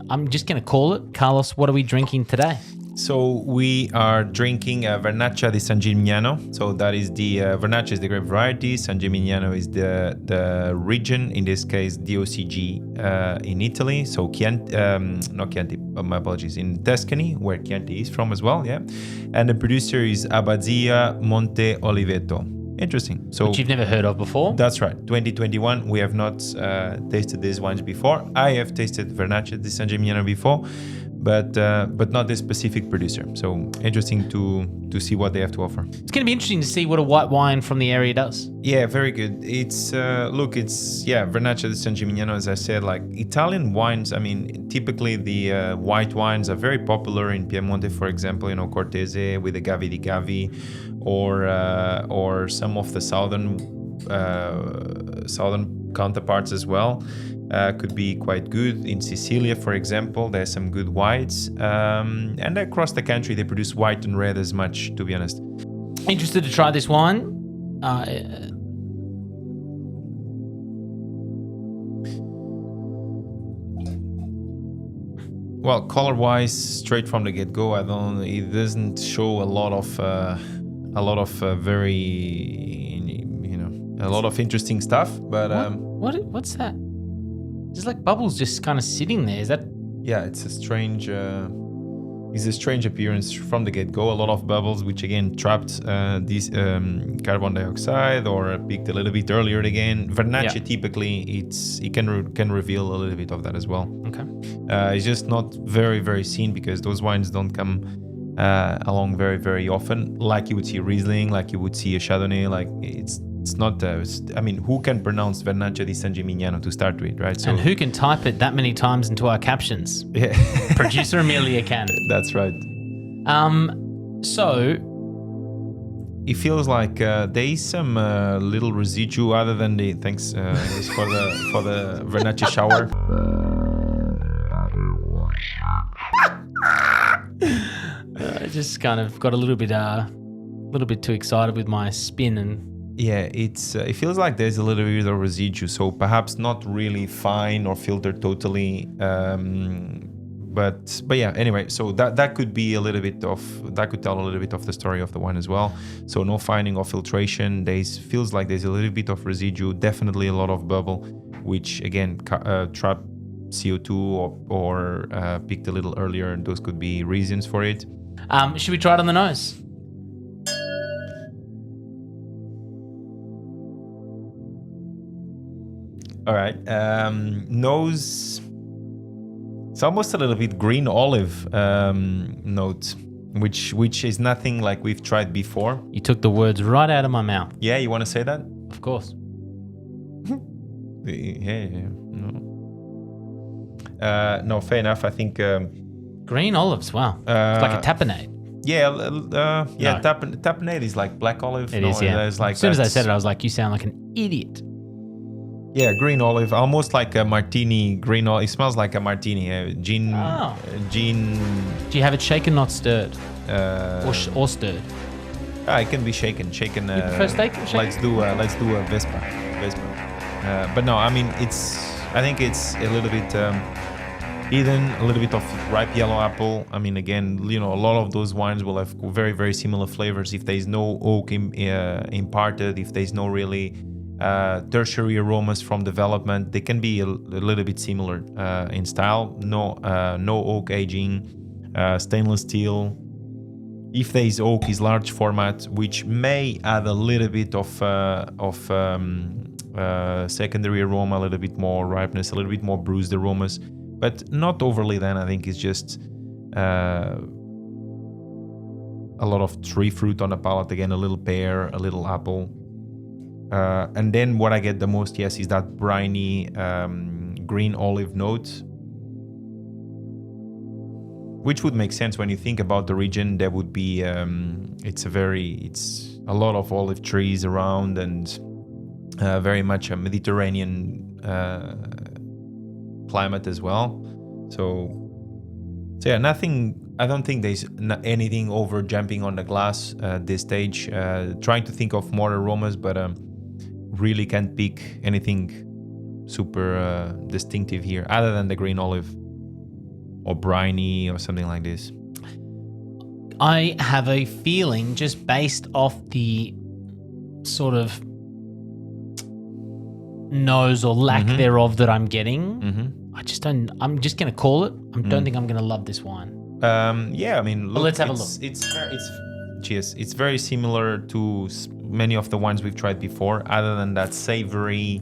I'm just going to call it. Carlos, what are we drinking today? So we are drinking Vernaccia di San Gimignano. So that is the Vernaccia is the grape variety. San Gimignano is the region. In this case, DOCG in Italy. So not Chianti. My apologies. In Tuscany, where Chianti is from as well. Yeah, and the producer is Abbazia Monte Oliveto. Interesting. So Which you've never heard of before. That's right. 2021. We have not tasted these wines before. I have tasted Vernaccia di San Gimignano before. But not this specific producer. So interesting to see what they have to offer. It's going to be interesting to see what a white wine from the area does. Yeah, very good. It's Vernaccia di San Gimignano, as I said, like Italian wines. I mean, typically the white wines are very popular in Piemonte, for example. You know, Cortese with the Gavi di Gavi, or some of the southern counterparts as well. Could be quite good. In Sicilia, for example, there's some good whites. And across the country, they produce white and red as much, to be honest. Interested to try this wine? Well, color-wise, straight from the get-go, it doesn't show a lot of interesting stuff. But what's that? There's like bubbles just kind of sitting there. Is that? Yeah, it's a strange appearance from the get-go. A lot of bubbles, which again trapped this carbon dioxide or peaked a little bit earlier again. Vernaccia typically it can reveal a little bit of that as well. Okay. It's just not very, very seen because those wines don't come along very, very often. Like you would see Riesling, like you would see a Chardonnay. Like it's not. Who can pronounce Vernaccia di San Gimignano to start with, right? So, and who can type it that many times into our captions? Yeah. Producer Amelia can. That's right. So it feels like there is some little residue, other than the thanks for the Vernaccia shower. I just kind of got a little bit too excited with my spin and. Yeah, it feels like there's a little bit of residue, so perhaps not really fine or filtered totally. But yeah, anyway, so that could be that could tell a little bit of the story of the wine as well. So no fining or filtration. Feels like there's a little bit of residue, definitely a lot of bubble, which again trap CO2 or peaked a little earlier, and those could be reasons for it. Should we try it on the nose? All right. Nose. It's almost a little bit green olive note, which is nothing like we've tried before. You took the words right out of my mouth. Yeah, you want to say that? Of course. Yeah. No, fair enough. I think green olives. Wow, it's like a tapenade. Yeah. Tapenade is like black olive. It is. Yeah. As soon as I said it, I was like, "You sound like an idiot." Yeah, green olive, almost like a martini. Green olive. It smells like a martini. Gin. Oh. Gin. Do you have it shaken, not stirred, or stirred? It can be shaken. You prefer steak or shaken? Let's do a Vespa. But no, I mean I think it's a little bit hidden, a little bit of ripe yellow apple. I mean, again, a lot of those wines will have very, very similar flavors. If there's no oak imparted, if there's no really tertiary aromas from development, they can be a little bit similar in style. No oak aging, stainless steel. If there is oak, is large format, which may add a little bit of secondary aroma, a little bit more ripeness, a little bit more bruised aromas, but not overly. Then I think it's just a lot of tree fruit on the palate. Again, a little pear, a little apple. And then what I get the most, yes, is that briny green olive note, which would make sense when you think about the region. There would be it's a lot of olive trees around, and very much a Mediterranean climate as well. So yeah, nothing. I don't think there's anything over jumping on the glass at this stage. Trying to think of more aromas, but really can't pick anything super distinctive here, other than the green olive. or briny or something like this. I have a feeling, just based off the sort of nose or lack thereof that I'm getting, I just don't. I'm just gonna call it. I don't think I'm gonna love this wine. Yeah, I mean, look, let's have a look. Cheers. It's very similar to many of the wines we've tried before, other than that savory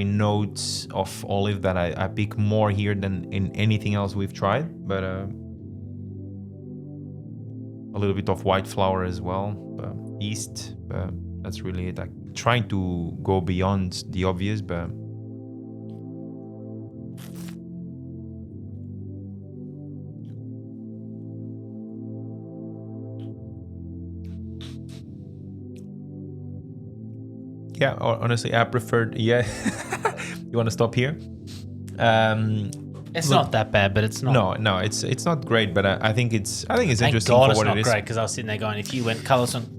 notes of olive that I pick more here than in anything else we've tried. But a little bit of white flower as well, yeast. That's really it. I'm trying to go beyond the obvious, but. Yeah, honestly, I preferred. Yeah, you want to stop here? It's not that bad, but it's not. No, it's not great, but I think it's Thank interesting God for it's what not it is. great, because I was sitting there going, if you went Carlson,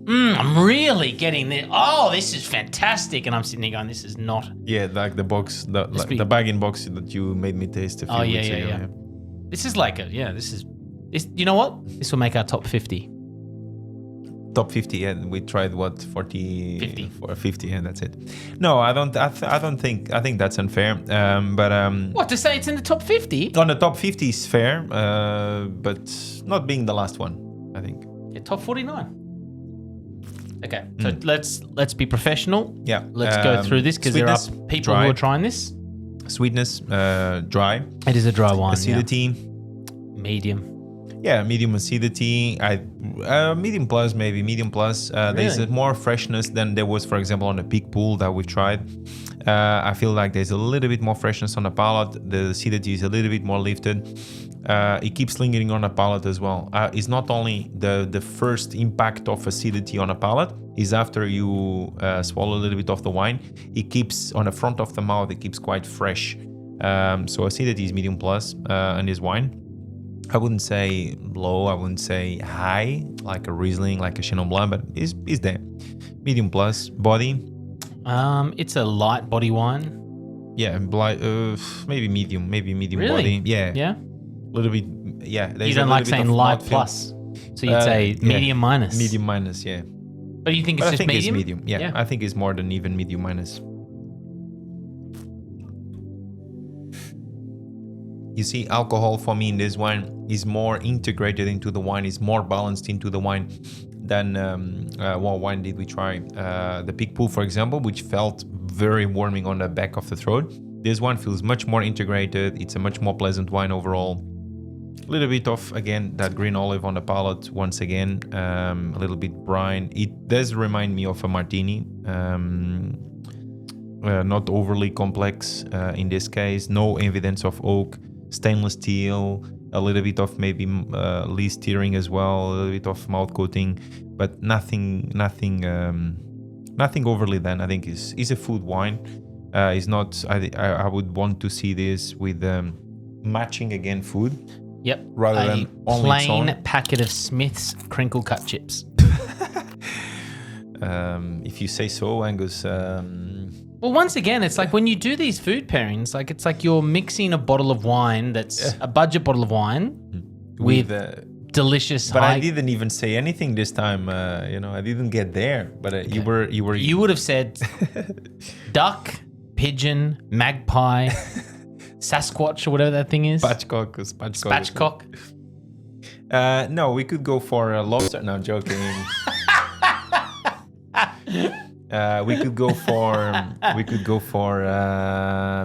I'm really getting this. Oh, this is fantastic, and I'm sitting there going, this is not. Yeah, like the box, the bag-in box that you made me taste a few weeks ago. Yeah. This is like this. You know what? This will make our top 50. Top 50, yeah. We tried 40, 50. For 50, and that's it. No, I don't think. I think that's unfair. What, to say it's in the top 50? On the top 50 is fair, but not being the last one, I think. Yeah, top 49. Okay, so let's be professional. Yeah, let's go through this, because there are people who are trying this. Sweetness, dry. It is a dry wine. Acidity, medium. Yeah, medium acidity. Medium plus, maybe medium plus. There's more freshness than there was, for example, on the Big Pool that we tried. I feel like there's a little bit more freshness on the palate. The acidity is a little bit more lifted. It keeps lingering on the palate as well. It's not only the first impact of acidity on a palate, is after you swallow a little bit of the wine. It keeps on the front of the mouth. It keeps quite fresh. So acidity is medium plus in this wine. I wouldn't say low, I wouldn't say high, like a Riesling, like a Chenin Blanc, but is there. Medium plus. Body? It's a light body wine. Yeah, maybe medium Really? body. Yeah. Yeah? A little bit, yeah. You don't like saying light plus, so you'd say medium minus. Medium minus, yeah. But you think it's But just I think medium? it's medium, yeah. I think it's more than even medium minus. You see, alcohol for me in this wine is more integrated into the wine, is more balanced into the wine than what wine did we try? The Big Pool, for example, which felt very warming on the back of the throat. This one feels much more integrated. It's a much more pleasant wine overall. A little bit of, again, that green olive on the palate once again. A little bit brine. It does remind me of a martini. Not overly complex in this case. No evidence of oak. Stainless steel, a little bit of maybe lee steering as well, a little bit of mouth coating, but nothing overly done. I think is a food wine. It's not. I would want to see this with matching again food. Yep. Rather than only plain packet of Smith's crinkle cut chips. If you say so, Angus. Well, once again, it's like when you do these food pairings, like it's like you're mixing a bottle of wine that's a budget bottle of wine with delicious. But I didn't even say anything this time. I didn't get there. But okay. You would have said duck, pigeon, magpie, Sasquatch, or whatever that thing is. Spatchcock. No, we could go for a lobster. No, joking. We could go for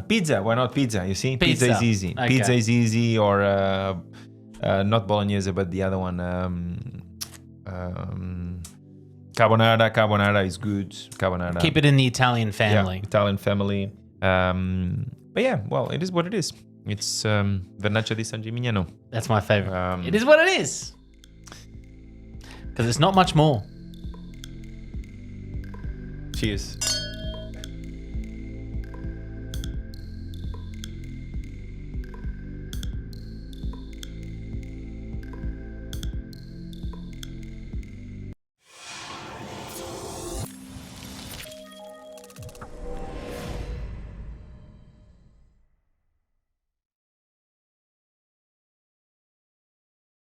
pizza. Why not pizza? You see, pizza is easy. Okay. Pizza is easy, or not bolognese, but the other one, carbonara. Carbonara is good. Carbonara. Keep it in the Italian family. Yeah, Italian family. But yeah, well, it is what it is. It's Vernaccia di San Gimignano. That's my favorite. It is what it is, because it's not much more. Cheers.